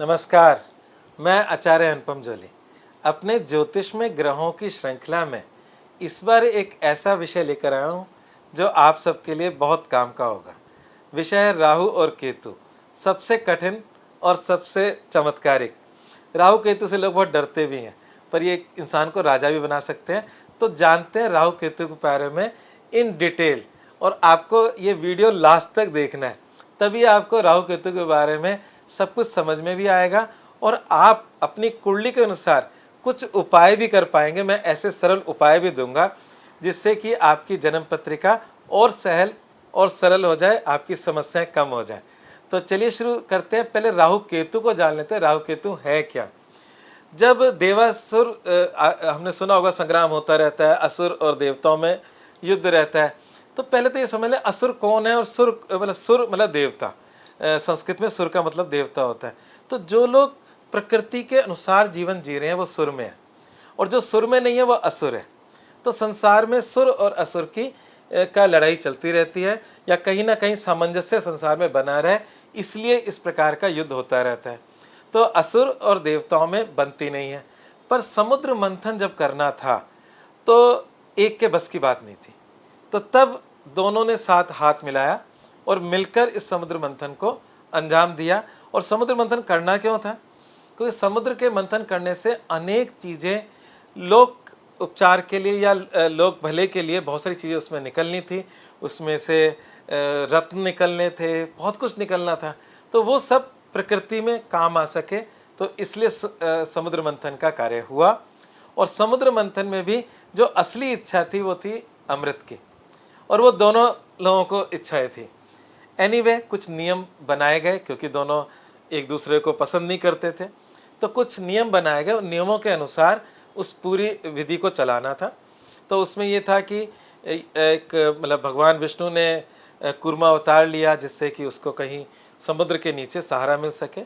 नमस्कार, मैं आचार्य अनुपम जोली। अपने ज्योतिष में ग्रहों की श्रृंखला में इस बार एक ऐसा विषय लेकर आया हूँ जो आप सबके लिए बहुत काम का होगा। विषय है राहु और केतु, सबसे कठिन और सबसे चमत्कारिक। राहु केतु से लोग बहुत डरते भी हैं, पर ये इंसान को राजा भी बना सकते हैं। तो जानते हैं राहु केतु के बारे में इन डिटेल, और आपको ये वीडियो लास्ट तक देखना है, तभी आपको राहु केतु के बारे में सब कुछ समझ में भी आएगा और आप अपनी कुंडली के अनुसार कुछ उपाय भी कर पाएंगे। मैं ऐसे सरल उपाय भी दूंगा जिससे कि आपकी जन्म पत्रिका और सहल और सरल हो जाए, आपकी समस्याएं कम हो जाए। तो चलिए शुरू करते हैं। पहले राहु केतु को जान लेते हैं। राहु केतु है क्या? जब देवासुर हमने सुना होगा संग्राम होता रहता है, असुर और देवताओं में युद्ध रहता है। तो पहले तो ये समझ लें असुर कौन है, और सुर मतलब देवता। संस्कृत में सुर का मतलब देवता होता है। तो जो लोग प्रकृति के अनुसार जीवन जी रहे हैं वो सुर में है, और जो सुर में नहीं है वो असुर है। तो संसार में सुर और असुर की का लड़ाई चलती रहती है, या कहीं ना कहीं सामंजस्य संसार में बना रहे, इसलिए इस प्रकार का युद्ध होता रहता है। तो असुर और देवताओं में बनती नहीं है। पर समुद्र मंथन जब करना था तो एक के बस की बात नहीं थी। तो तब दोनों ने साथ हाथ मिलाया और मिलकर इस समुद्र मंथन को अंजाम दिया। और समुद्र मंथन करना क्यों था? क्योंकि समुद्र के मंथन करने से अनेक चीज़ें लोक उपचार के लिए या लोक भले के लिए बहुत सारी चीज़ें उसमें निकलनी थी। उसमें से रत्न निकलने थे, बहुत कुछ निकलना था। तो वो सब प्रकृति में काम आ सके, तो इसलिए समुद्र मंथन का कार्य हुआ। और समुद्र मंथन में भी जो असली इच्छा थी वो थी अमृत की, और वो दोनों लोगों को इच्छाएं थी। एनीवे कुछ नियम बनाए गए, क्योंकि दोनों एक दूसरे को पसंद नहीं करते थे। तो कुछ नियम बनाए गए, उन नियमों के अनुसार उस पूरी विधि को चलाना था। तो उसमें ये था कि एक मतलब भगवान विष्णु ने कूर्मा अवतार लिया, जिससे कि उसको कहीं समुद्र के नीचे सहारा मिल सके।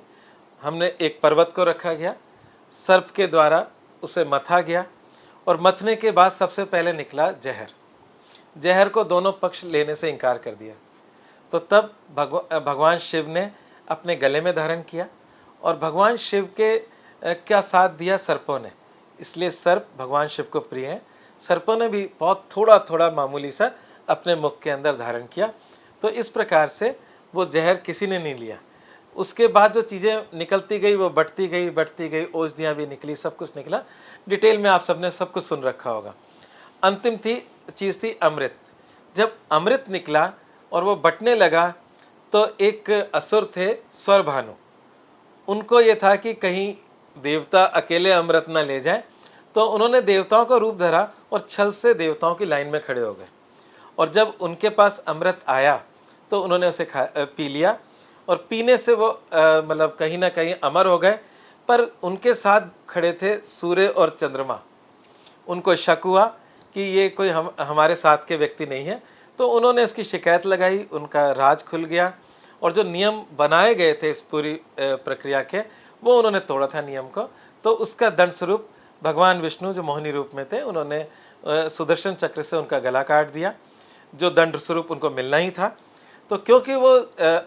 हमने एक पर्वत को रखा गया, सर्प के द्वारा उसे मथा गया, और मथने के बाद सबसे पहले निकला जहर। जहर को दोनों पक्ष लेने से इनकार कर दिया। तो तब भगवान शिव ने अपने गले में धारण किया, और भगवान शिव के क्या साथ दिया? सर्पों ने। इसलिए सर्प भगवान शिव को प्रिय है। सर्पों ने भी बहुत थोड़ा थोड़ा मामूली सा अपने मुख के अंदर धारण किया। तो इस प्रकार से वो जहर किसी ने नहीं लिया। उसके बाद जो चीज़ें निकलती गई वो बढ़ती गई, औषधियाँ भी निकली, सब कुछ निकला। डिटेल में आप सबने सब कुछ सुन रखा होगा। अंतिम चीज़ थी अमृत। जब अमृत निकला और वो बंटने लगा, तो एक असुर थे स्वरभानु। उनको ये था कि कहीं देवता अकेले अमृत न ले जाए, तो उन्होंने देवताओं का रूप धरा और छल से देवताओं की लाइन में खड़े हो गए। और जब उनके पास अमृत आया तो उन्होंने उसे पी लिया, और पीने से वो मतलब कहीं ना कहीं अमर हो गए। पर उनके साथ खड़े थे सूर्य और चंद्रमा। उनको शक हुआ कि ये कोई हमारे साथ के व्यक्ति नहीं है। तो उन्होंने इसकी शिकायत लगाई, उनका राज खुल गया, और जो नियम बनाए गए थे इस पूरी प्रक्रिया के, वो उन्होंने तोड़ा था नियम को। तो उसका दंड स्वरूप भगवान विष्णु जो मोहिनी रूप में थे, उन्होंने सुदर्शन चक्र से उनका गला काट दिया, जो दंड स्वरूप उनको मिलना ही था। तो क्योंकि वो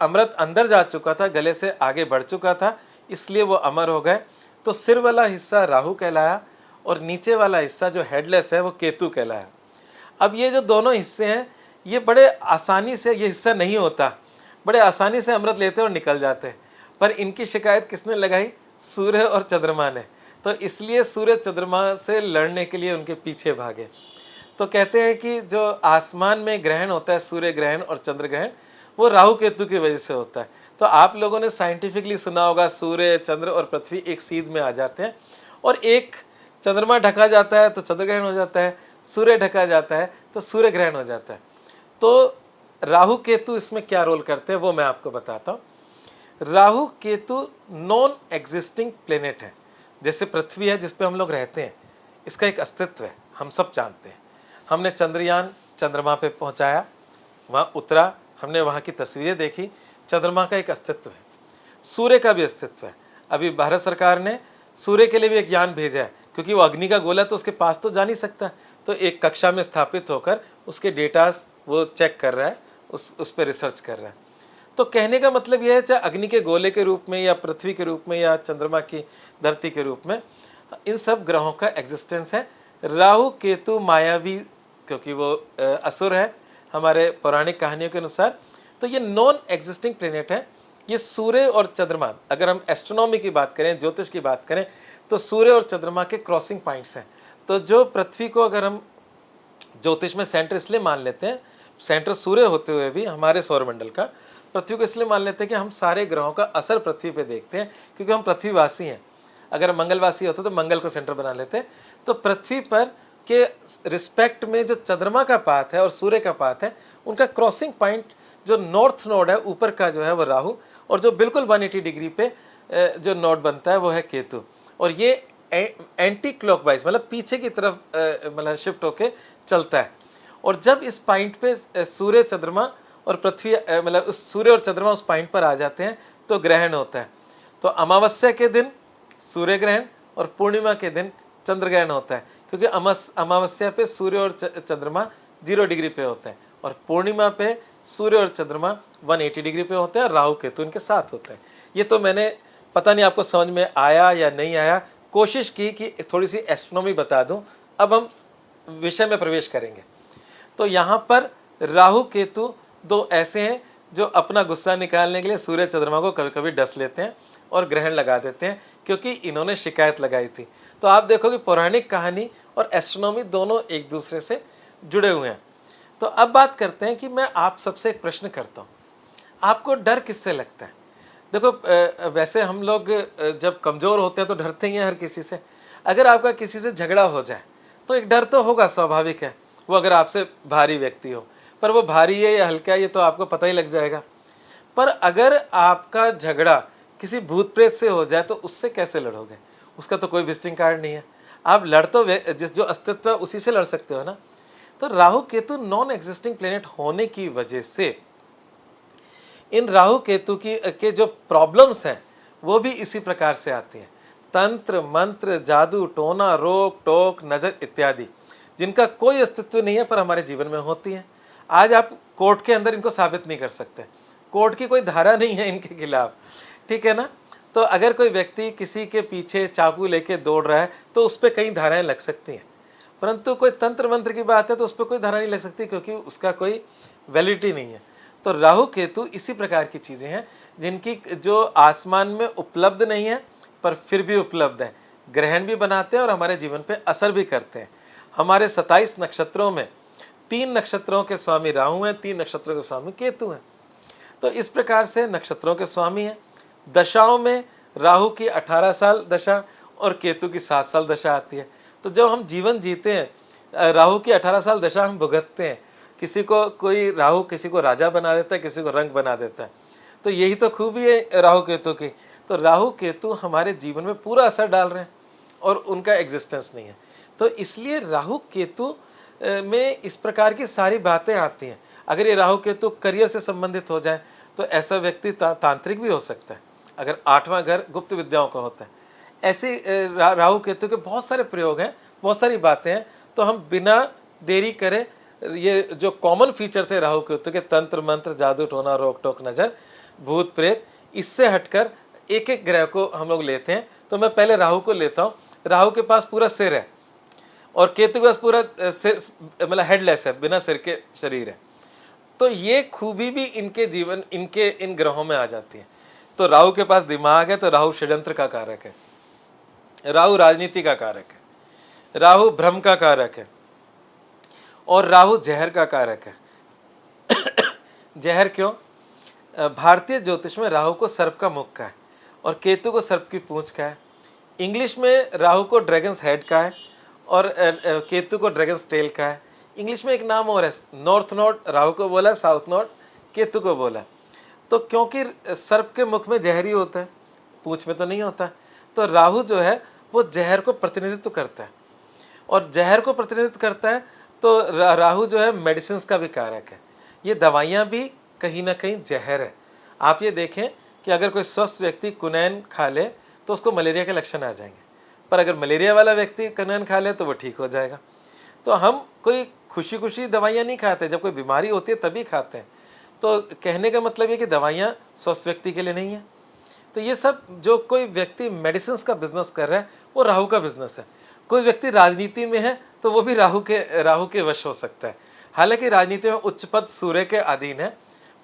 अमृत अंदर जा चुका था, गले से आगे बढ़ चुका था, इसलिए वो अमर हो गए। तो सिर वाला हिस्सा राहु कहलाया, और नीचे वाला हिस्सा जो हेडलेस है वो केतु कहलाया। अब ये जो दोनों हिस्से हैं, ये बड़े आसानी से, ये हिस्सा नहीं होता, बड़े आसानी से अमृत लेते और निकल जाते। पर इनकी शिकायत किसने लगाई? सूर्य और चंद्रमा ने। तो इसलिए सूर्य चंद्रमा से लड़ने के लिए उनके पीछे भागे। तो कहते हैं कि जो आसमान में ग्रहण होता है, सूर्य ग्रहण और चंद्र ग्रहण, वो राहु केतु की वजह से होता है। तो आप लोगों ने साइंटिफिकली सुना होगा, सूर्य चंद्र और पृथ्वी एक सीध में आ जाते हैं, और एक चंद्रमा ढका जाता है तो चंद्र ग्रहण हो जाता है, सूर्य ढका जाता है तो सूर्य ग्रहण हो जाता है। तो राहु केतु इसमें क्या रोल करते हैं वो मैं आपको बताता हूँ। Rahu Ketu non existing planet है। जैसे पृथ्वी है जिस पे हम लोग रहते हैं, इसका एक अस्तित्व है, हम सब जानते हैं। हमने चंद्रयान चंद्रमा पे पहुंचाया, वहाँ उतरा, हमने वहाँ की तस्वीरें देखी। चंद्रमा का एक अस्तित्व है, सूर्य का भी अस्तित्व है। अभी भारत सरकार ने सूर्य के लिए भी एक यान भेजा है, क्योंकि वो अग्नि का गोला तो उसके पास तो जा नहीं सकता। तो एक कक्षा में स्थापित होकर उसके डेटास वो चेक कर रहा है, उस पर रिसर्च कर रहा है। तो कहने का मतलब यह है, चाहे अग्नि के गोले के रूप में या पृथ्वी के रूप में या चंद्रमा की धरती के रूप में, इन सब ग्रहों का एग्जिस्टेंस है। राहु केतु मायावी, क्योंकि वो असुर है हमारे पौराणिक कहानियों के अनुसार, तो ये नॉन एग्जिस्टिंग प्लेनेट है। ये सूर्य और चंद्रमा, अगर हम एस्ट्रोनॉमी की बात करें, ज्योतिष की बात करें, तो सूर्य और चंद्रमा के क्रॉसिंग पॉइंट्स हैं। तो जो पृथ्वी को अगर हम ज्योतिष में सेंटर इसलिए मान लेते हैं, सेंटर सूर्य होते हुए भी हमारे सौरमंडल का, पृथ्वी को इसलिए मान लेते हैं कि हम सारे ग्रहों का असर पृथ्वी पे देखते हैं, क्योंकि हम पृथ्वीवासी हैं। अगर मंगलवासी होते तो मंगल को सेंटर बना लेते। तो पृथ्वी पर के रिस्पेक्ट में जो चंद्रमा का पाथ है और सूर्य का पाथ है, उनका क्रॉसिंग पॉइंट जो नॉर्थ नोड है ऊपर का जो है वो राहु, और जो बिल्कुल 180 डिग्री पे जो नोड बनता है वो है केतु। और ये एंटी क्लॉकवाइज मतलब पीछे की तरफ मतलब शिफ्ट होके चलता है। और जब इस पॉइंट पे सूर्य चंद्रमा और पृथ्वी मतलब सूर्य और चंद्रमा उस पॉइंट पर आ जाते हैं तो ग्रहण होता है। तो अमावस्या के दिन सूर्य ग्रहण और पूर्णिमा के दिन चंद्र ग्रहण होता है, क्योंकि अमावस्या पे सूर्य और चंद्रमा 0 डिग्री पे होते हैं, और पूर्णिमा पे सूर्य और चंद्रमा 180 डिग्री पे होते हैं, और राहु केतु इनके साथ होते हैं। ये तो मैंने, पता नहीं आपको समझ में आया या नहीं आया, कोशिश की कि थोड़ी सी एस्ट्रोनॉमी बता दूं। अब हम विषय में प्रवेश करेंगे। तो यहाँ पर राहु केतु दो ऐसे हैं जो अपना गुस्सा निकालने के लिए सूर्य चंद्रमा को कभी कभी डस लेते हैं और ग्रहण लगा देते हैं, क्योंकि इन्होंने शिकायत लगाई थी। तो आप देखो कि पौराणिक कहानी और एस्ट्रोनॉमी दोनों एक दूसरे से जुड़े हुए हैं। तो अब बात करते हैं कि मैं आप सबसे एक प्रश्न करता हूँ, आपको डर किससे लगता है? देखो वैसे हम लोग जब कमज़ोर होते हैं तो डरते ही हैं हर किसी से। अगर आपका किसी से झगड़ा हो जाए तो एक डर तो होगा, स्वाभाविक है। वो अगर आपसे भारी व्यक्ति हो, पर वो भारी है या हल्का है ये तो आपको पता ही लग जाएगा। पर अगर आपका झगड़ा किसी भूत प्रेत से हो जाए तो उससे कैसे लड़ोगे? उसका तो कोई विजिटिंग कार्ड नहीं है। आप लड़ तो जिस जो अस्तित्व है उसी से लड़ सकते हो ना। तो Rahu Ketu non existing planet होने की वजह से इन राहु केतु की के जो प्रॉब्लम्स हैं वो भी इसी प्रकार से आती हैं। तंत्र मंत्र जादू टोना रोक टोक नजर इत्यादि, जिनका कोई अस्तित्व नहीं है पर हमारे जीवन में होती हैं। आज आप कोर्ट के अंदर इनको साबित नहीं कर सकते, कोर्ट की कोई धारा नहीं है इनके खिलाफ, ठीक है ना। तो अगर कोई व्यक्ति किसी के पीछे चाकू लेके दौड़ रहा है तो उस पर कई धाराएं लग सकती हैं, परंतु कोई तंत्र मंत्र की बात है तो उस पर कोई धारा नहीं लग सकती, क्योंकि उसका कोई वैलिडिटी नहीं है। तो राहु केतु इसी प्रकार की चीज़ें हैं जिनकी जो आसमान में उपलब्ध नहीं है पर फिर भी उपलब्ध है, ग्रहण भी बनाते हैं और हमारे जीवन पे असर भी करते हैं। हमारे 27 नक्षत्रों में 3 नक्षत्रों के स्वामी राहु हैं, 3 नक्षत्रों के स्वामी केतु हैं। तो इस प्रकार से नक्षत्रों के स्वामी हैं। दशाओं में राहु की 18 साल दशा और केतु की 7 साल दशा आती है। तो जब हम जीवन जीते हैं, राहु की 18 साल दशा हम भुगतते हैं। किसी को कोई राहु किसी को राजा बना देता है, किसी को रंग बना देता है। तो यही तो खूबी है राहु केतु की। तो राहु केतु हमारे जीवन में पूरा असर डाल रहे हैं और उनका एग्जिस्टेंस नहीं है। तो इसलिए राहु केतु में इस प्रकार की सारी बातें आती हैं। अगर ये राहु केतु करियर से संबंधित हो जाए तो ऐसा व्यक्ति तांत्रिक भी हो सकता है, अगर 8वां घर गुप्त विद्याओं का होता है। ऐसे राहु केतु के बहुत सारे प्रयोग हैं, बहुत सारी बातें हैं। तो हम बिना देरी करे, ये जो कॉमन फीचर थे राहु केतु के, तंत्र मंत्र जादू टोना रोक टोक नजर भूत प्रेत, इससे हटकर एक एक ग्रह को हम लोग लेते हैं। तो मैं पहले राहु को लेता हूँ। राहु के पास पूरा सिर है और केतु के पास पूरा सिर मतलब हेडलेस है, बिना सिर के शरीर है। तो ये खूबी भी इनके जीवन इनके इन ग्रहों में आ जाती है। तो राहु के पास दिमाग है तो राहु षड्यंत्र का कारक है, राहु राजनीति का कारक है, राहु भ्रम का कारक है और राहु जहर का कारक है। जहर क्यों? भारतीय ज्योतिष में राहु को सर्प का मुख का है और केतु को सर्प की पूंछ का है। इंग्लिश में राहु को ड्रैगन्स हेड का है और केतु को ड्रैगन्स टेल का है। इंग्लिश में एक नाम और है, नॉर्थ नोड राहु को बोला, साउथ नोड केतु को बोला। तो क्योंकि सर्प के मुख में जहर ही होता है, पूंछ में तो नहीं होता। तो राहु जो है वो जहर को प्रतिनिधित्व करता है और जहर को प्रतिनिधित्व करता है। तो राहु जो है मेडिसिन का भी कारक है। ये दवाइयाँ भी कहीं ना कहीं जहर है। आप ये देखें कि अगर कोई स्वस्थ व्यक्ति कुनैन खा ले तो उसको मलेरिया के लक्षण आ जाएंगे, पर अगर मलेरिया वाला व्यक्ति कुनैन खा ले तो वो ठीक हो जाएगा। तो हम कोई खुशी खुशी दवाइयाँ नहीं खाते, जब कोई बीमारी होती है तभी खाते हैं। तो कहने का मतलब ये कि दवाइयाँ स्वस्थ व्यक्ति के लिए नहीं है। तो ये सब, जो कोई व्यक्ति मेडिसिन का बिजनेस कर रहा है वो राहु का बिजनेस है। कोई व्यक्ति राजनीति में है तो वो भी राहु के वश हो सकता है। हालांकि राजनीति में उच्च पद सूर्य के अधीन है,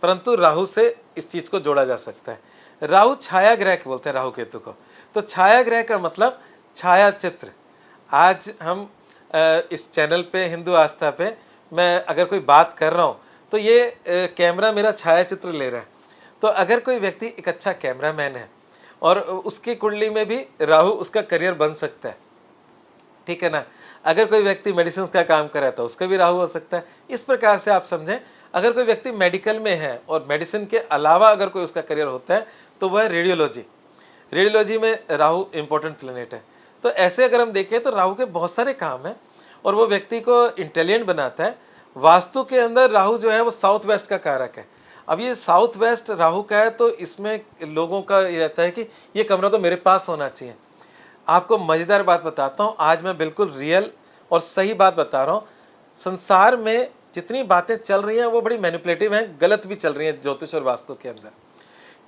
परंतु राहु से इस चीज को जोड़ा जा सकता है। राहु छाया ग्रह के बोलते हैं राहु केतु को। तो छाया ग्रह का मतलब छाया चित्र। आज हम इस चैनल पे हिंदू आस्था पे मैं अगर कोई बात कर रहा हूँ तो ये कैमरा मेरा छाया चित्र ले रहा है। तो अगर कोई व्यक्ति एक अच्छा कैमरामैन है और उसकी कुंडली में भी राहु, उसका करियर बन सकता है, ठीक है ना। अगर कोई व्यक्ति मेडिसिन का काम कर रहा है तो उसका भी राहु हो सकता है। इस प्रकार से आप समझें, अगर कोई व्यक्ति मेडिकल में है और मेडिसिन के अलावा अगर कोई उसका करियर होता है तो वह रेडियोलॉजी, रेडियोलॉजी में राहु इंपॉर्टेंट प्लेनेट है। तो ऐसे अगर हम देखें तो राहु के बहुत सारे काम हैं और वो व्यक्ति को इंटेलिजेंट बनाता है। वास्तु के अंदर राहु जो है वो साउथ वेस्ट का कारक है। अब ये साउथ वेस्ट राहु का है तो इसमें लोगों का ये रहता है कि ये कमरा तो मेरे पास होना चाहिए। आपको मज़ेदार बात बताता हूँ, आज मैं बिल्कुल रियल और सही बात बता रहा हूँ। संसार में जितनी बातें चल रही हैं वो बड़ी मैनिपुलेटिव हैं, गलत भी चल रही हैं ज्योतिष और वास्तु के अंदर।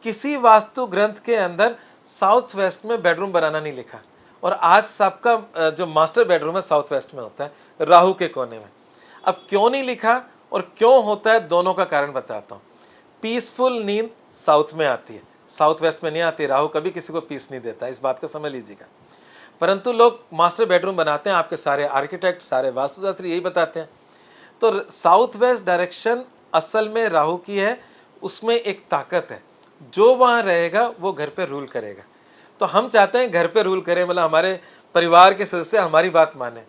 किसी वास्तु ग्रंथ के अंदर साउथ वेस्ट में बेडरूम बनाना नहीं लिखा, और आज सबका जो मास्टर बेडरूम है साउथ वेस्ट में होता है, राहु के कोने में। अब क्यों नहीं लिखा और क्यों होता है, दोनों का कारण बताता हूँ। पीसफुल नींद साउथ में आती है, साउथ वेस्ट में नहीं आती। राहु कभी किसी को पीस नहीं देता, इस बात को समझ लीजिएगा। परंतु लोग मास्टर बेडरूम बनाते हैं, आपके सारे आर्किटेक्ट, सारे वास्तुशास्त्री यही बताते हैं। तो साउथ वेस्ट डायरेक्शन असल में राहु की है, उसमें एक ताकत है। जो वहाँ रहेगा वो घर पे रूल करेगा। तो हम चाहते हैं घर पे रूल करें, मतलब हमारे परिवार के सदस्य हमारी बात माने।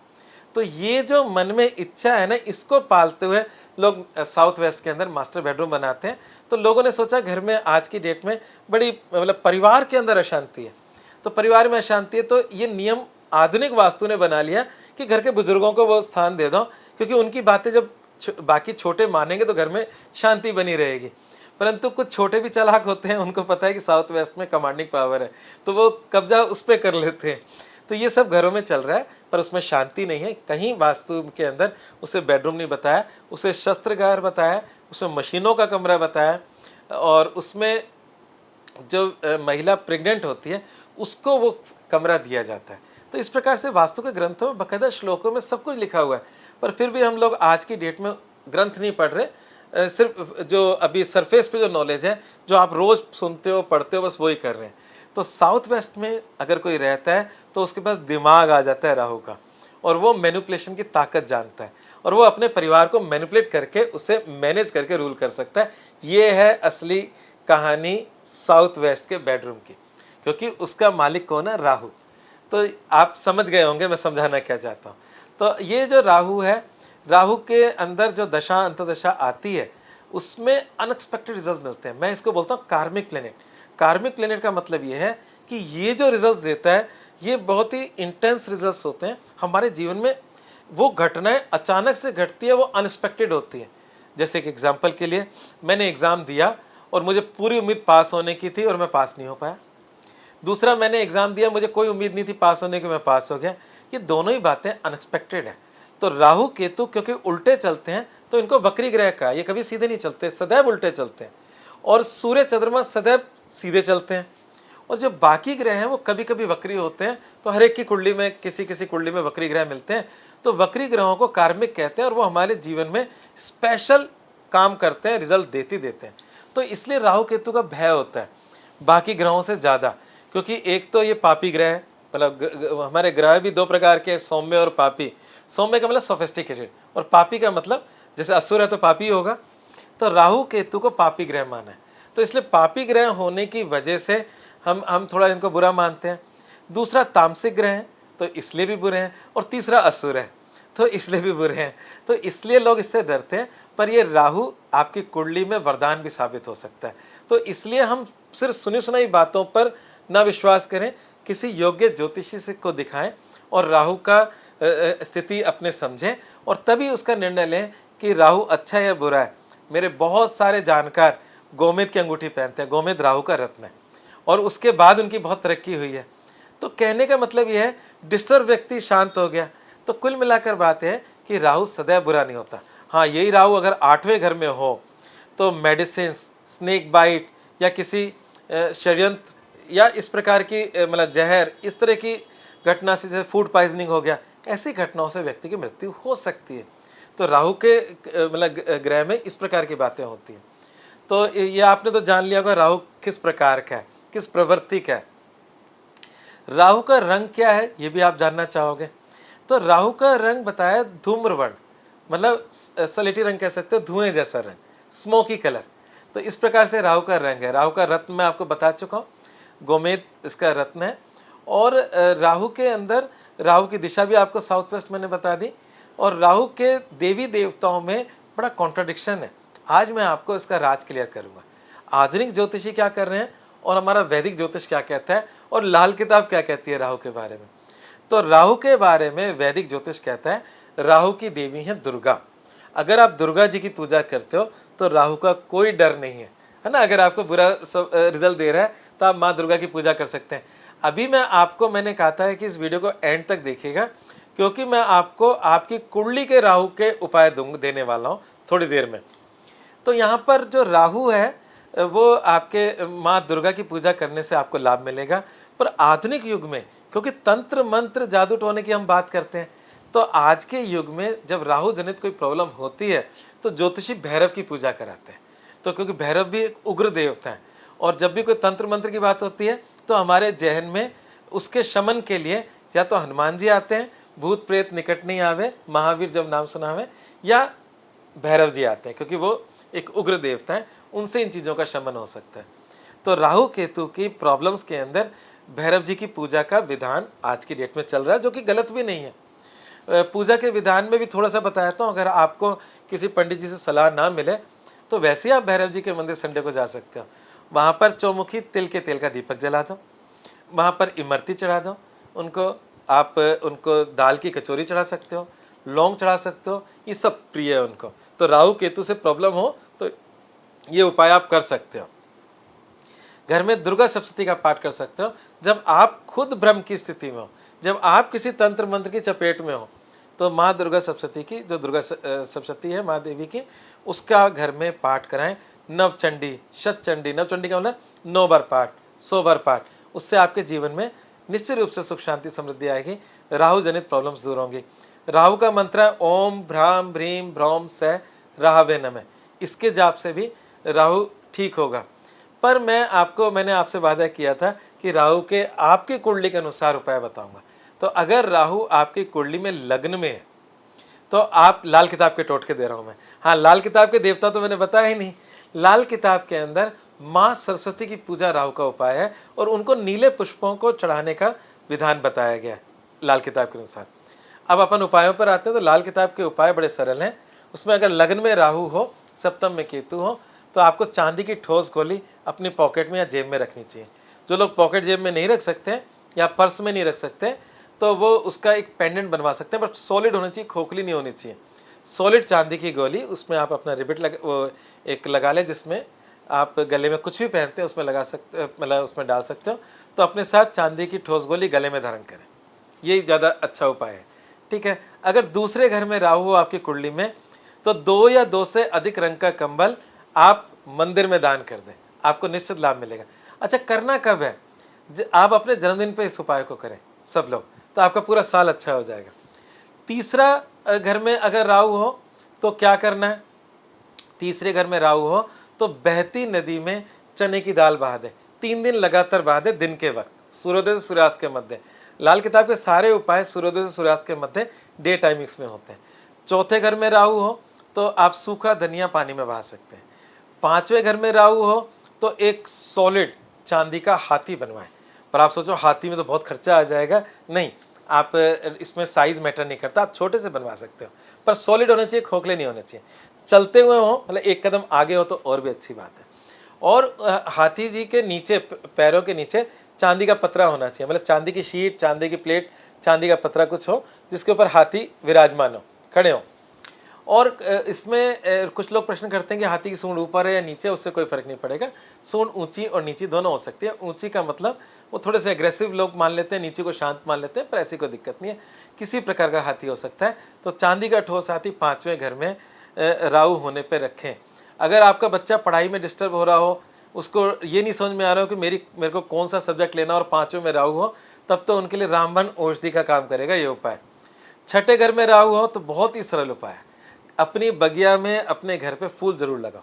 तो ये जो मन में इच्छा है ना, इसको पालते हुए लोग साउथ वेस्ट के अंदर मास्टर बेडरूम बनाते हैं। तो लोगों ने सोचा घर में आज की डेट में बड़ी, मतलब परिवार के अंदर अशांति है, तो परिवार में अशांति है, तो ये नियम आधुनिक वास्तु ने बना लिया कि घर के बुजुर्गों को वो स्थान दे दो, क्योंकि उनकी बातें जब बाकी छोटे मानेंगे तो घर में शांति बनी रहेगी। परंतु कुछ छोटे भी चालाक होते हैं, उनको पता है कि साउथ वेस्ट में कमांडिंग पावर है, तो वो कब्जा उस पर कर लेते हैं। तो ये सब घरों में चल रहा है, पर उसमें शांति नहीं है। कहीं वास्तु के अंदर उसे बेडरूम नहीं बताया, उसे शस्त्रागार बताया, उसमें मशीनों का कमरा बताया, और उसमें जो महिला प्रेग्नेंट होती है उसको वो कमरा दिया जाता है। तो इस प्रकार से वास्तु के ग्रंथों में बाकायदा श्लोकों में सब कुछ लिखा हुआ है। पर फिर भी हम लोग आज की डेट में ग्रंथ नहीं पढ़ रहे, सिर्फ जो अभी सरफेस पे जो नॉलेज है, जो आप रोज़ सुनते हो पढ़ते हो, बस वही कर रहे हैं। तो साउथ वेस्ट में अगर कोई रहता है तो उसके पास दिमाग आ जाता है राहु का, और वो मैनिपुलेशन की ताकत जानता है, और वो अपने परिवार को मैनिपुलेट करके उसे मैनेज करके रूल कर सकता है। ये है असली कहानी साउथ वेस्ट के बेडरूम की, क्योंकि उसका मालिक कौन है? राहु। तो आप समझ गए होंगे मैं समझाना क्या चाहता हूँ। तो ये जो राहु है, राहु के अंदर जो दशा अंतदशा आती है उसमें अनएक्सपेक्टेड रिजल्ट मिलते हैं। मैं इसको बोलता हूँ कार्मिक प्लेनेट। कार्मिक प्लेनेट का मतलब ये है कि ये जो रिजल्ट्स देता है ये बहुत ही इंटेंस रिजल्ट्स होते हैं हमारे जीवन में। वो घटनाएं अचानक से घटती है, वो अनएक्सपेक्टेड होती है। जैसे एक एग्जाम्पल के लिए, मैंने एग्ज़ाम दिया और मुझे पूरी उम्मीद पास होने की थी और मैं पास नहीं हो पाया। दूसरा, मैंने एग्ज़ाम दिया, मुझे कोई उम्मीद नहीं थी पास होने की, मैं पास हो गया। ये दोनों ही बातें अनएक्सपेक्टेड है। तो राहु केतु क्योंकि उल्टे चलते हैं तो इनको वक्री ग्रह का, ये कभी सीधे नहीं चलते, सदैव उल्टे चलते हैं। और सूर्य चंद्रमा सदैव सीधे चलते हैं। और जो बाकी ग्रह हैं वो कभी कभी वक्री होते हैं। तो हर एक की कुंडली में, किसी किसी कुंडली में वक्री ग्रह मिलते हैं। तो वक्री ग्रहों को कार्मिक कहते हैं, और वो हमारे जीवन में स्पेशल काम करते हैं, रिजल्ट देते हैं। तो इसलिए राहु केतु का भय होता है बाकी ग्रहों से ज़्यादा, क्योंकि एक तो ये पापी ग्रह है, मतलब हमारे ग्रह भी दो प्रकार के, सौम्य और पापी। सौम्य का मतलब सोफिस्टिकेटेड, और पापी का मतलब जैसे असुर है तो पापी होगा। तो राहु केतु को पापी ग्रह माना है। तो इसलिए पापी ग्रह होने की वजह से हम थोड़ा इनको बुरा मानते हैं। दूसरा, तामसिक ग्रह है तो इसलिए भी बुरे हैं, और तीसरा असुर है तो इसलिए भी बुरे हैं। तो इसलिए लोग इससे डरते हैं। पर ये राहु आपकी कुंडली में वरदान भी साबित हो सकता है। तो इसलिए हम सिर्फ सुनी सुनाई बातों पर ना विश्वास करें, किसी योग्य ज्योतिषी से को दिखाएं और राहु का स्थिति अपने समझें, और तभी उसका निर्णय लें कि राहु अच्छा है या बुरा है। मेरे बहुत सारे जानकार गोमेद की अंगूठी पहनते हैं, गोमेद राहु का रत्न है, और उसके बाद उनकी बहुत तरक्की हुई है। तो कहने का मतलब यह है, डिस्टर्ब व्यक्ति शांत हो गया। तो कुल मिलाकर बात है कि राहु सदैव बुरा नहीं होता। हाँ, यही राहु अगर 8वें घर में हो तो मेडिसिन, स्नेक बाइट या किसी षड्यंत्र या इस प्रकार की मतलब जहर, इस तरह की घटना से, जैसे फूड पॉइजनिंग हो गया, ऐसी घटनाओं से व्यक्ति की मृत्यु हो सकती है। तो राहु के मतलब ग्रह में इस प्रकार की बातें होती हैं। तो ये आपने तो जान लिया होगा राहु किस प्रकार का है, किस प्रवृत्ति का है। राहु का रंग क्या है ये भी आप जानना चाहोगे। तो राहु का रंग बताया धूम्रवर्ण, मतलब सलेटी रंग कह सकते हो, धुएं जैसा रंग, स्मोकी कलर। तो इस प्रकार से राहु का रंग है। राहु का रत्न मैं आपको बता चुका हूँ, गोमेद इसका रत्न है। और राहु के अंदर राहु की दिशा भी आपको साउथ वेस्ट मैंने बता दी। और राहु के देवी देवताओं में बड़ा कॉन्ट्रडिक्शन है। आज मैं आपको इसका राज क्लियर करूंगा। आधुनिक ज्योतिषी क्या कर रहे हैं और हमारा वैदिक ज्योतिष क्या कहता है, और लाल किताब क्या कहती है राहु के बारे में। तो राहु के बारे में वैदिक ज्योतिष कहता है राहु की देवी है दुर्गा। अगर आप दुर्गा जी की पूजा करते हो तो राहु का कोई डर नहीं है ना। अगर आपको बुरा रिजल्ट दे रहा है तो आप माँ दुर्गा की पूजा कर सकते हैं। अभी मैंने कहा था कि इस वीडियो को एंड तक देखिएगा, क्योंकि मैं आपको आपकी कुंडली के राहु के उपाय देने वाला हूँ थोड़ी देर में। तो यहाँ पर जो राहु है वो आपके माँ दुर्गा की पूजा करने से आपको लाभ मिलेगा। पर आधुनिक युग में, क्योंकि तंत्र मंत्र जादू टोने की हम बात करते हैं, तो आज के युग में जब राहु जनित कोई प्रॉब्लम होती है तो ज्योतिषी भैरव की पूजा कराते हैं। तो क्योंकि भैरव भी एक उग्र देवता है, और जब भी कोई तंत्र मंत्र की बात होती है तो हमारे जहन में उसके शमन के लिए या तो हनुमान जी आते हैं, भूत प्रेत निकट नहीं आवे, महावीर जब नाम सुनावे, या भैरव जी आते हैं, क्योंकि वो एक उग्र देवता है, उनसे इन चीज़ों का शमन हो सकता है। तो राहु केतु की प्रॉब्लम्स के अंदर भैरव जी की पूजा का विधान आज की डेट में चल रहा है, जो कि गलत भी नहीं है। पूजा के विधान में भी थोड़ा सा बताता हूँ। अगर आपको किसी पंडित जी से सलाह ना मिले तो वैसे ही आप भैरव जी के मंदिर संडे को जा सकते हो। वहाँ पर चौमुखी तिल के तेल का दीपक जला दो, वहाँ पर इमरती चढ़ा दो उनको, आप उनको दाल की कचौरी चढ़ा सकते हो, लौंग चढ़ा सकते हो, ये सब प्रिय है उनको। तो राहु केतु से प्रॉब्लम हो तो ये उपाय आप कर सकते हो। घर में दुर्गा सप्तशती का पाठ कर सकते हो। जब आप खुद भ्रम की स्थिति में हो, जब आप किसी तंत्र मंत्र की चपेट में हो, तो माँ दुर्गा सप्तशती की, जो दुर्गा सप्तशती है माँ देवी की, उसका घर में पाठ कराएं। नवचंडी, शतचंडी, नवचंडी का मतलब 9 बार पाठ, 100 बार पाठ। उससे आपके जीवन में निश्चित रूप से सुख शांति समृद्धि आएगी, राहु जनित प्रॉब्लम्स दूर होंगी। राहु का मंत्र है ओम भ्राम भ्रीम भ्रौम स राहवे नमः। इसके जाप से भी राहु ठीक होगा। पर मैंने आपसे वादा किया था कि राहु के आपकी कुंडली के अनुसार उपाय बताऊंगा। तो अगर राहु आपकी कुंडली में लग्न में है तो आप लाल किताब के टोटके दे रहा हूं मैं। हाँ, लाल किताब के देवता तो मैंने बताया ही नहीं। लाल किताब के अंदर माँ सरस्वती की पूजा राहु का उपाय है, और उनको नीले पुष्पों को चढ़ाने का विधान बताया गया है लाल किताब के अनुसार। अब अपन उपायों पर आते हैं। तो लाल किताब के उपाय बड़े सरल हैं। उसमें अगर लग्न में राहु हो, सप्तम में केतु हो, तो आपको चांदी की ठोस गोली अपनी पॉकेट में या जेब में रखनी चाहिए। जो लोग पॉकेट जेब में नहीं रख सकते या पर्स में नहीं रख सकते, तो वो उसका एक पेंडेंट बनवा सकते हैं, बट सॉलिड होनी चाहिए, खोखली नहीं होनी चाहिए। सॉलिड चांदी की गोली, उसमें आप अपना रिबिट एक लगा लें, जिसमें आप गले में कुछ भी पहनते हैं उसमें लगा सकते, मतलब उसमें डाल सकते हो। तो अपने साथ चांदी की ठोस गोली गले में धारण करें, यही ज़्यादा अच्छा उपाय है। ठीक है। अगर दूसरे घर में राहु हो आपकी कुंडली में, तो 2 या 2 से अधिक रंग का कंबल आप मंदिर में दान कर दें, आपको निश्चित लाभ मिलेगा। अच्छा, करना कब है? आप अपने जन्मदिन पे इस उपाय को करें सब लोग, तो आपका पूरा साल अच्छा हो जाएगा। तीसरा घर में अगर राहु हो तो क्या करना है? तीसरे घर में राहु हो तो बहती नदी में चने की दाल बहा दें, 3 दिन लगातार बहा दें, दिन के वक्त, सूर्योदय से सूर्यास्त के मध्य। लाल किताब के सारे उपाय सूर्योदय से सूर्यास्त के मध्य डे टाइमिंग्स में होते हैं। चौथे घर में राहु हो तो आप सूखा धनिया पानी में बहा सकते हैं। 5वें घर में राहु हो तो एक सॉलिड चांदी का हाथी बनवाएं। पर आप सोचो हाथी में तो बहुत खर्चा आ जाएगा, नहीं, आप इसमें साइज मैटर नहीं करता, आप छोटे से बनवा सकते हो, पर सॉलिड होना चाहिए, खोखले नहीं होने चाहिए। चलते हुए हो, मतलब एक कदम आगे हो तो और भी अच्छी बात है। और हाथी जी के नीचे, पैरों के नीचे चांदी का पतरा होना चाहिए, मतलब चांदी की शीट, चांदी की प्लेट, चांदी का पतरा कुछ हो जिसके ऊपर हाथी विराजमान हो, खड़े हो। और इसमें कुछ लोग प्रश्न करते हैं कि हाथी की सूंड ऊपर है या नीचे, उससे कोई फर्क नहीं पड़ेगा। सूंड ऊंची और नीची दोनों हो सकती है। ऊंची का मतलब वो थोड़े से एग्रेसिव लोग मान लेते हैं, नीचे को शांत मान लेते हैं, पर ऐसी कोई दिक्कत नहीं है, किसी प्रकार का हाथी हो सकता है। तो चांदी का ठोस हाथी 5वें घर में राहु होने पर रखें। अगर आपका बच्चा पढ़ाई में डिस्टर्ब हो रहा हो, उसको ये नहीं समझ में आ रहा हो कि मेरे को कौन सा सब्जेक्ट लेना और 5वें में राहु हो, तब तो उनके लिए रामबन औषधि का काम करेगा ये उपाय। छठे घर में राहु हो तो बहुत ही सरल उपाय है, अपनी बगिया में अपने घर पे फूल जरूर लगाओ।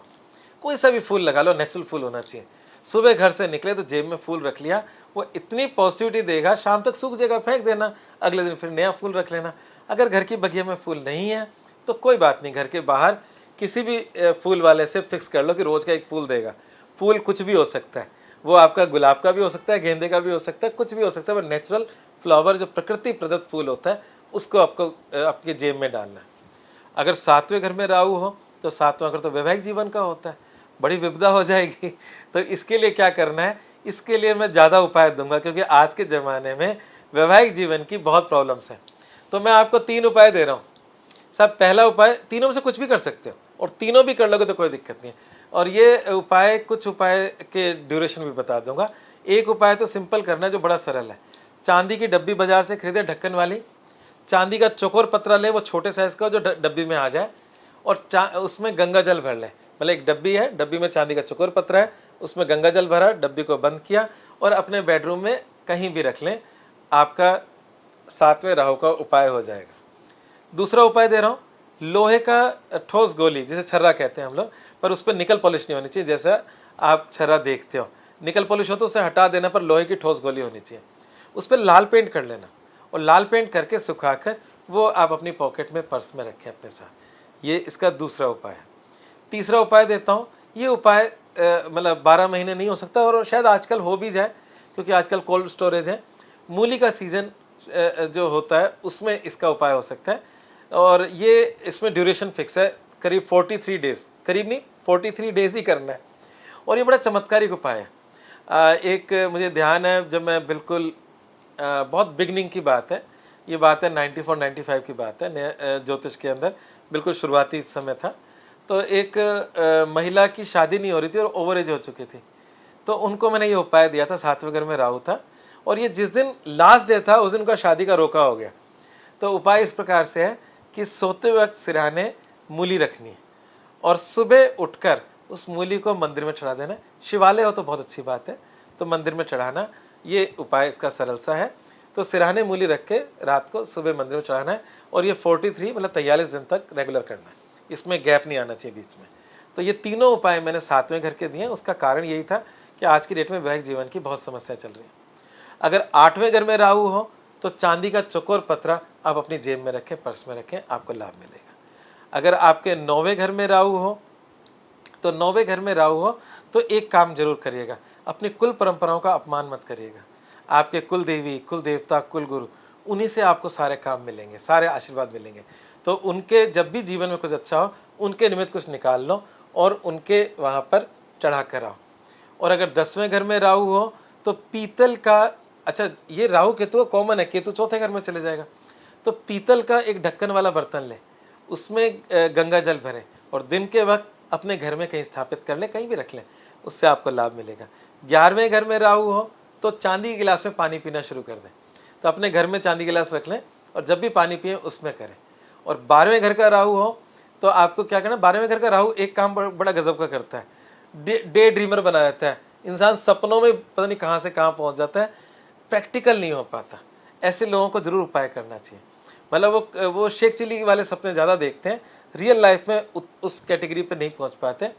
कोई सा भी फूल लगा लो, नेचुरल फूल होना चाहिए। सुबह घर से निकले तो जेब में फूल रख लिया, वो इतनी पॉजिटिविटी देगा, शाम तक सूख जाएगा, फेंक देना, अगले दिन फिर नया फूल रख लेना। अगर घर की बगिया में फूल नहीं है तो कोई बात नहीं, घर के बाहर किसी भी फूल वाले से फिक्स कर लो कि रोज़ का एक फूल देगा। फूल कुछ भी हो सकता है, वो आपका गुलाब का भी हो सकता है, गेंदे का भी हो सकता है, कुछ भी हो सकता है, पर नेचुरल फ्लावर जो प्रकृति प्रदत्त फूल होता है उसको आपको आपके जेब में डालना है। अगर 7वें घर में राहु हो तो 7वां घर तो वैवाहिक जीवन का होता है, बड़ी विपदा हो जाएगी। तो इसके लिए क्या करना है, इसके लिए मैं ज़्यादा उपाय दूंगा, क्योंकि आज के ज़माने में वैवाहिक जीवन की बहुत प्रॉब्लम्स हैं। तो मैं आपको 3 उपाय दे रहा हूँ। सब पहला उपाय, तीनों में से कुछ भी कर सकते हो और तीनों भी कर लोगे तो कोई दिक्कत नहीं है। और ये उपाय, कुछ उपाय के ड्यूरेशन भी बता दूंगा। एक उपाय तो सिंपल करना है जो बड़ा सरल है। चांदी की डब्बी बाजार से खरीदे ढक्कन वाली, चांदी का चौकोर पत्रा ले, वो छोटे साइज का जो डब्बी में आ जाए, और उसमें गंगा जल भर लें। मतलब एक डब्बी है, डब्बी में चांदी का चौकोर पत्रा है, उसमें गंगा जल भरा, डब्बी को बंद किया और अपने बेडरूम में कहीं भी रख लें, आपका 7वें राहु का उपाय हो जाएगा। दूसरा उपाय दे रहा हूँ, लोहे का ठोस गोली, जिसे छर्रा कहते हैं हम लोग, पर उस पर निकल पॉलिश नहीं होनी चाहिए। जैसा आप छर्रा देखते हो, निकल पॉलिश हो तो उसे हटा देना, पर लोहे की ठोस गोली होनी चाहिए। उस पर लाल पेंट कर लेना और लाल पेंट करके सुखाकर वो आप अपनी पॉकेट में, पर्स में रखें अपने साथ। ये इसका दूसरा उपाय है। तीसरा उपाय देता हूँ, ये उपाय मतलब 12 महीने नहीं हो सकता और शायद आजकल हो भी जाए, क्योंकि आजकल कोल्ड स्टोरेज है। मूली का सीज़न जो होता है उसमें इसका उपाय हो सकता है, और ये इसमें ड्यूरेशन फिक्स है, करीब 43 डेज, करीब नहीं 43 डेज ही करना है। और ये बड़ा चमत्कारिक उपाय है। एक मुझे ध्यान है, जब मैं बिल्कुल बहुत बिगनिंग की बात है, ये बात है 94-95 की बात है, ज्योतिष के अंदर बिल्कुल शुरुआती समय था। तो एक महिला की शादी नहीं हो रही थी और ओवर एज हो चुकी थी, तो उनको मैंने ये उपाय दिया था। 7वें घर में राहु था और ये जिस दिन लास्ट डे था उस दिन उनका शादी का रोका हो गया। तो उपाय इस प्रकार से है कि सोते वक्त सिरहाने मूली रखनी है और सुबह उठकर उस मूली को मंदिर में चढ़ा देना। शिवालय हो तो बहुत अच्छी बात है, तो मंदिर में चढ़ाना, ये उपाय इसका सरल सा है। तो सिरहाने मूली रख के रात को सुबह मंदिर में चढ़ाना है, और ये 43 मतलब 43 दिन तक रेगुलर करना है, इसमें गैप नहीं आना चाहिए बीच में। तो ये तीनों उपाय मैंने 7वें घर के दिए। उसका कारण यही था कि आज की डेट में वैवाहिक जीवन की बहुत समस्या चल रही है। अगर 8वें घर में राहु हो तो चांदी का चौकोर पत्रा आप अपनी जेब में रखें, पर्स में रखें, आपको लाभ मिलेगा। अगर आपके 9वें घर में राहु हो तो 9वें घर में राहु हो तो एक काम जरूर करिएगा, अपनी कुल परंपराओं का अपमान मत करिएगा। आपके कुल देवी, कुल देवता, कुल गुरु, उन्हीं से आपको सारे काम मिलेंगे, सारे आशीर्वाद मिलेंगे। तो उनके जब भी जीवन में कुछ अच्छा हो, उनके निमित्त कुछ निकाल लो और उनके वहाँ पर चढ़ा कर आओ। और अगर 10वें घर में राहु हो तो पीतल का, अच्छा ये राहु केतु कॉमन है, केतु 4थे घर में चले जाएगा, तो पीतल का एक ढक्कन वाला बर्तन ले, उसमें गंगा जल भरें और दिन के वक्त अपने घर में कहीं स्थापित कर लें, कहीं भी रख लें, उससे आपको लाभ मिलेगा। 11वें घर में राहु हो तो चांदी के गिलास में पानी पीना शुरू कर दें। तो अपने घर में चांदी गिलास रख लें और जब भी पानी पिए उसमें करें। और 12वें घर का राहु हो तो आपको क्या करना, 12वें घर का राहु एक काम बड़ा गजब का करता है, डे ड्रीमर बना देता है। इंसान सपनों में पता नहीं कहाँ से कहाँ पहुँच जाता है, प्रैक्टिकल नहीं हो पाता। ऐसे लोगों को जरूर उपाय करना चाहिए। मतलब वो शेख चिल्ली वाले सपने ज़्यादा देखते हैं, रियल लाइफ में उस कैटेगरी पे नहीं पहुंच पाते।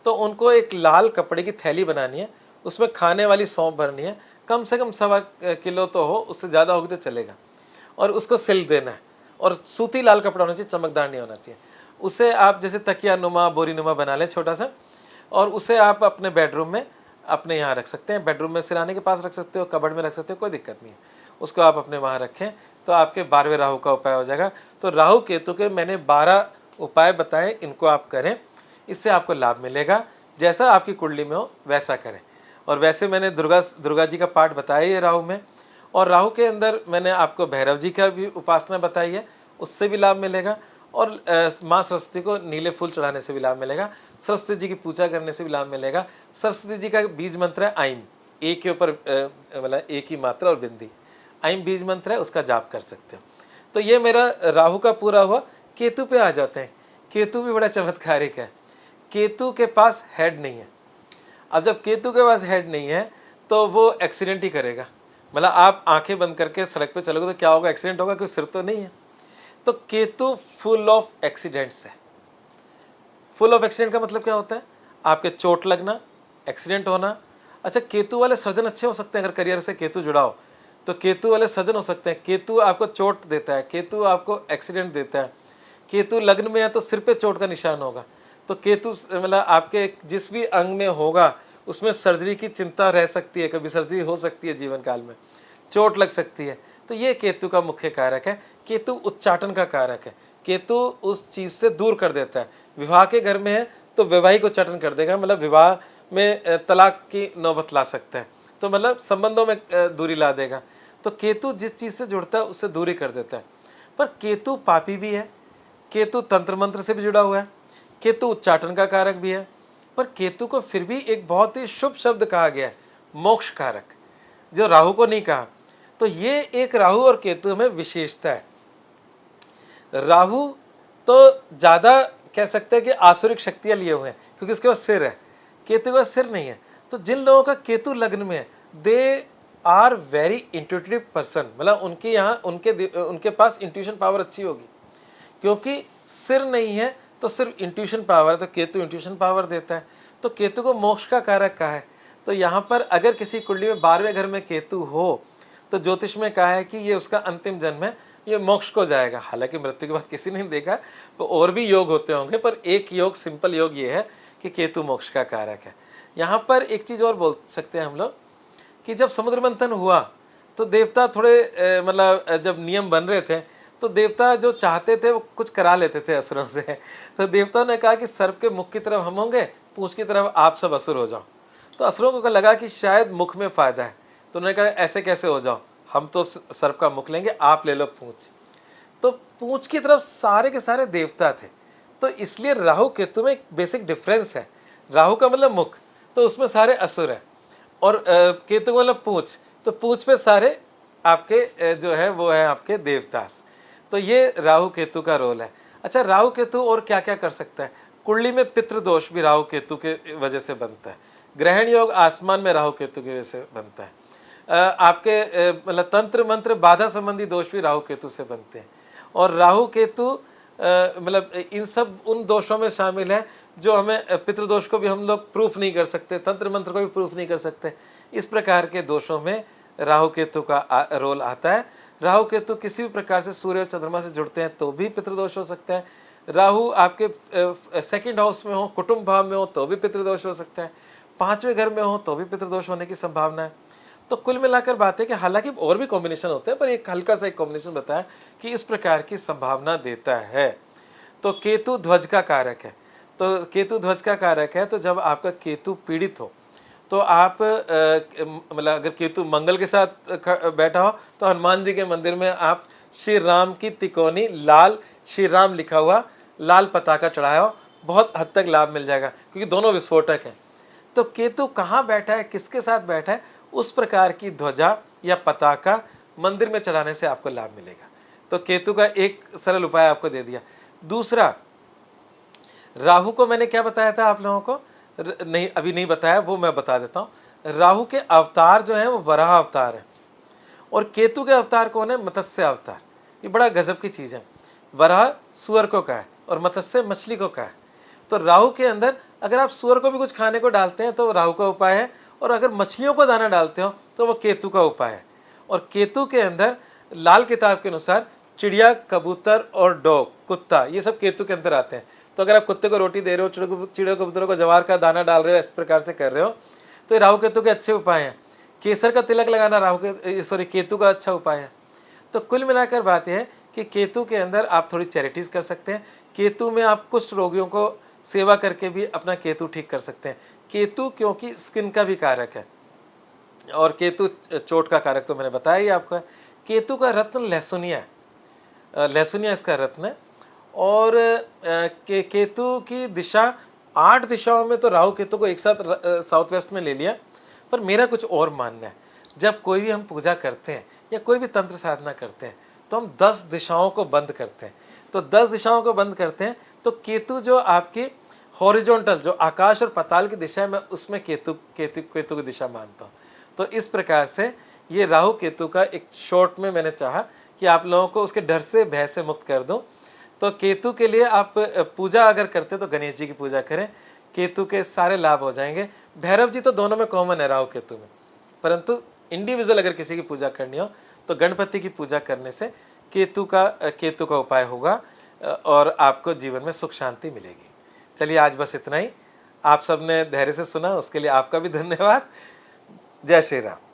तो उनको एक लाल कपड़े की थैली बनानी है, उसमें खाने वाली सौंफ भरनी है, कम से कम 1.25 किलो तो हो, उससे ज़्यादा होगी तो चलेगा, और उसको सिल देना है। और सूती लाल कपड़ा होना चाहिए, चमकदार नहीं होना चाहिए। उसे आप जैसे तकिया नुमा, बोरी नुमा बना लें छोटा सा, और उसे आप अपने बेडरूम में, अपने यहाँ रख सकते हैं, बेडरूम में सिराने के पास रख सकते हो, कबर्ड में रख सकते हो, कोई दिक्कत नहीं है। उसको आप अपने वहाँ रखें तो आपके 12वें राहु का उपाय हो जाएगा। तो राहु केतु के मैंने 12 उपाय बताए, इनको आप करें, इससे आपको लाभ मिलेगा। जैसा आपकी कुंडली में हो वैसा करें। और वैसे मैंने दुर्गा जी का पाठ बताया है राहु में, और राहु के अंदर मैंने आपको भैरव जी का भी उपासना बताई है, उससे भी लाभ मिलेगा। और माँ सरस्वती को नीले फूल चढ़ाने से भी लाभ मिलेगा, सरस्वती जी की पूजा करने से भी लाभ मिलेगा। सरस्वती जी का बीज मंत्र है आइम, एक के ऊपर मतलब एक ही मात्रा और बिंदी, आइम बीज मंत्र है, उसका जाप कर सकते हो। तो ये मेरा राहु का पूरा हुआ। केतु पे आ जाते हैं। केतु भी बड़ा चमत्कारिक है। केतु के पास हेड नहीं है। अब जब केतु के पास हेड नहीं है तो वो एक्सीडेंट ही करेगा। मतलब आप आंखें बंद करके सड़क पे चलोगे तो क्या होगा, एक्सीडेंट होगा, क्योंकि सिर तो नहीं है। तो केतु फुल ऑफ एक्सीडेंट्स है। फुल ऑफ एक्सीडेंट का मतलब क्या होता है, आपके चोट लगना, एक्सीडेंट होना। अच्छा, केतु वाले सर्जन अच्छे हो सकते हैं, अगर करियर से केतु जुड़ा हो तो केतु वाले सर्जन हो सकते हैं। केतु आपको चोट देता है, केतु आपको एक्सीडेंट देता है। केतु लग्न में है तो सिर पे चोट का निशान होगा। तो केतु मतलब आपके जिस भी अंग में होगा उसमें सर्जरी की चिंता रह सकती है, कभी सर्जरी हो सकती है जीवन काल में, चोट लग सकती है। तो ये केतु का मुख्य कारक है। केतु उच्चाटन का कारक है। केतु उस चीज़ से दूर कर देता है। विवाह के घर में है तो वैवाहिक उच्चाटन कर देगा, मतलब विवाह में तलाक की नौबत ला सकता है। तो मतलब संबंधों में दूरी ला देगा। तो केतु जिस चीज़ से जुड़ता है उससे दूरी कर देता है। पर केतु पापी भी है, केतु तंत्र मंत्र से भी जुड़ा हुआ है, केतु उच्चाटन का कारक भी है। पर केतु को फिर भी एक बहुत ही शुभ शब्द कहा गया है, मोक्ष कारक, जो राहु को नहीं कहा। तो ये एक राहु और केतु में विशेषता है। राहु तो ज़्यादा कह सकते हैं कि आसुरिक शक्तियाँ लिए हुए हैं, क्योंकि उसके पास सिर है। केतु का सिर नहीं है। तो जिन लोगों का केतु लग्न में है, they are very intuitive person, मतलब उनके यहाँ उनके पास इंट्यूशन पावर अच्छी होगी, क्योंकि सिर नहीं है तो सिर्फ इंट्यूशन पावर है। तो केतु इंट्यूशन पावर देता है। तो केतु को मोक्ष का कारक कहा है। तो यहाँ पर अगर किसी कुंडली में 12वें घर में केतु हो तो ज्योतिष में कहा है कि ये उसका अंतिम जन्म है, ये मोक्ष को जाएगा। हालांकि मृत्यु के बाद किसी ने देखा तो और भी योग होते होंगे, पर एक योग, सिंपल योग ये है कि केतु मोक्ष का कारक है। यहाँ पर एक चीज़ और बोल सकते हैं हम लोग कि जब समुद्र मंथन हुआ तो देवता थोड़े मतलब जब नियम बन रहे थे तो देवता जो चाहते थे वो कुछ करा लेते थे असुरों से। तो देवताओं ने कहा कि सर्प के मुख की तरफ हम होंगे, पूंछ की तरफ आप सब असुर हो जाओ। तो असुरों को लगा कि शायद मुख में फ़ायदा है, तो उन्होंने कहा ऐसे कैसे हो जाओ, हम तो सर्प का मुख लेंगे, आप ले लो पूंछ। तो पूंछ की तरफ सारे के सारे देवता थे। तो इसलिए राहु केतु में एक बेसिक डिफरेंस है। राहु का मतलब मुख, तो उसमें सारे असुर हैं, और केतु का मतलब पूंछ, तो पूंछ पे सारे आपके जो है वो है आपके देवदास। तो ये राहु केतु का रोल है। अच्छा, राहु केतु और क्या क्या कर सकता है। कुंडली में पितृदोष भी राहु केतु के वजह से बनता है। ग्रहण योग आसमान में राहु केतु की वजह से बनता है। आपके मतलब तंत्र मंत्र बाधा संबंधी दोष भी राहु केतु से बनते हैं। और राहु केतु मतलब इन सब उन दोषों में शामिल है जो हमें पितृदोष को भी हम लोग प्रूफ नहीं कर सकते, तंत्र मंत्र को भी प्रूफ नहीं कर सकते। इस प्रकार के दोषों में राहु केतु का रोल आता है। राहु केतु किसी भी प्रकार से सूर्य और चंद्रमा से जुड़ते हैं तो भी पितृदोष हो सकता है। राहु आपके सेकंड हाउस में हो, कुटुंब भाव में हो तो भी पितृदोष हो सकता है। 5वें घर में हो तो भी पितृदोष होने की संभावना है। तो कुल मिलाकर बात है कि हालांकि और भी कॉम्बिनेशन होते हैं, पर एक हल्का सा एक कॉम्बिनेशन बताया कि इस प्रकार की संभावना देता है। तो केतु ध्वज का कारक है। तो केतु ध्वज का कारक है। तो जब आपका केतु पीड़ित हो तो आप मतलब अगर केतु मंगल के साथ बैठा हो तो हनुमान जी के मंदिर में आप श्री राम की तिकोनी लाल श्री राम लिखा हुआ लाल पताका चढ़ाया हो, बहुत हद तक लाभ मिल जाएगा, क्योंकि दोनों विस्फोटक हैं। तो केतु कहाँ बैठा है, किसके साथ बैठा है, उस प्रकार की ध्वजा या पताका मंदिर में चढ़ाने से आपको लाभ मिलेगा। तो केतु का एक सरल उपाय आपको दे दिया। दूसरा, राहु को मैंने क्या बताया था आप लोगों को, नहीं अभी नहीं बताया, वो मैं बता देता हूँ। राहु के अवतार जो हैं वो वराह अवतार है, और केतु के अवतार कौन है, मत्स्य अवतार। ये बड़ा गजब की चीज़ है। वराह सुअर को का है और मत्स्य मछली को का है। तो राहु के अंदर अगर आप सुअर को भी कुछ खाने को डालते हैं तो राहु का उपाय है, और अगर मछलियों को दाना डालते हो तो वो केतु का उपाय है। और केतु के अंदर लाल किताब के अनुसार चिड़िया, कबूतर और डॉग, कुत्ता, ये सब केतु के अंदर आते हैं। तो अगर आप कुत्ते को रोटी दे रहे हो, चिड़ियों कबूतरों को जवार का दाना डाल रहे हो, इस प्रकार से कर रहे हो, तो ये राहु केतु के अच्छे उपाय हैं। केसर का तिलक लगाना केतु का अच्छा उपाय है। तो कुल मिलाकर बात यह है कि केतु के अंदर आप थोड़ी चैरिटीज़ कर सकते हैं। केतु में आप कुष्ठ रोगियों को सेवा करके भी अपना केतु ठीक कर सकते हैं। केतु क्योंकि स्किन का भी कारक है, और केतु चोट का कारक तो मैंने बताया ही आपको। केतु का रत्न लहसुनिया है, लहसुनिया इसका रत्न है। और केतु की दिशा 8 दिशाओं में, तो राहु केतु को एक साथ साउथ वेस्ट में ले लिया। पर मेरा कुछ और मानना है, जब कोई भी हम पूजा करते हैं या कोई भी तंत्र साधना करते हैं तो हम 10 दिशाओं को बंद करते हैं। तो 10 दिशाओं को बंद करते हैं तो केतु जो आपकी हॉरिजॉन्टल जो आकाश और पाताल की दिशा है, मैं उसमें केतु केतु केतु की दिशा मानता हूँ। तो इस प्रकार से ये राहु केतु का एक शॉर्ट में मैंने चाहा कि आप लोगों को उसके डर से, भय से मुक्त कर दूं। तो केतु के लिए आप पूजा अगर करते तो गणेश जी की पूजा करें, केतु के सारे लाभ हो जाएंगे। भैरव जी तो दोनों में कॉमन है, राहु केतु में, परंतु इंडिविजुअल अगर किसी की पूजा करनी हो तो गणपति की पूजा करने से केतु का उपाय होगा और आपको जीवन में सुख शांति मिलेगी। चलिए आज बस इतना ही। आप सबने धैर्य से सुना, उसके लिए आपका भी धन्यवाद। जय श्री राम।